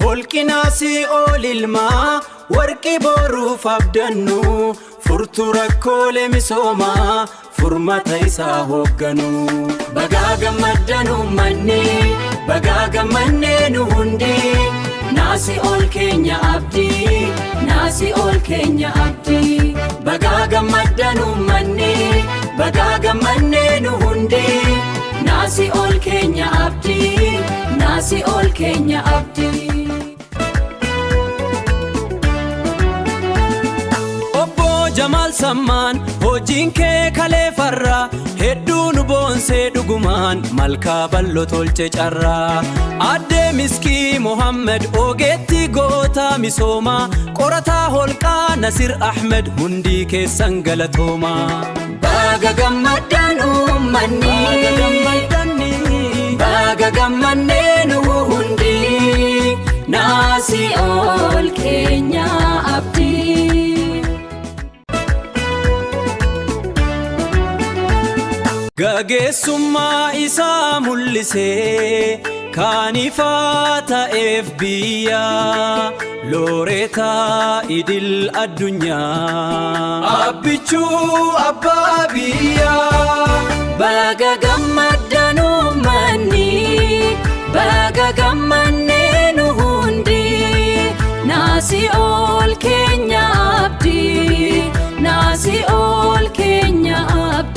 Holqinaasi olilma warqi boruuf abdannu furtuu rakkoolee misoomaa furmata isaa hoogganu. Bagaa gammaddan uummanni bagaa gammannee nu hundi naasi ol keenya abdii naasi ol keenya abdii. Bagaa gammaddan uummanni bagaa gammannee nu hundi naasi ol keenya abdii naasi ol keenya abdii. Jamal Samman hojiin kee kalee farra hedduu nu boonsee dhugumaan malkaa bal'oo tolche carraa. Addee Miskii Mohammed ogeetti goota misooma qorataa holqaa Nasir Ahmed hundi keessan galatooma. Baga gammaddan uummanni baga gammannee nu hundi naasi ol keenya abdii. Gageessummaa isaa mul'isee kaanifaa ta'eef biyya looreetaa idil addunyaa abbichuu abbaa biyya. Baga gammaddan uummanni baga gammannee nu hundi naasi ol keenya abdii naasi ol keenya abdii.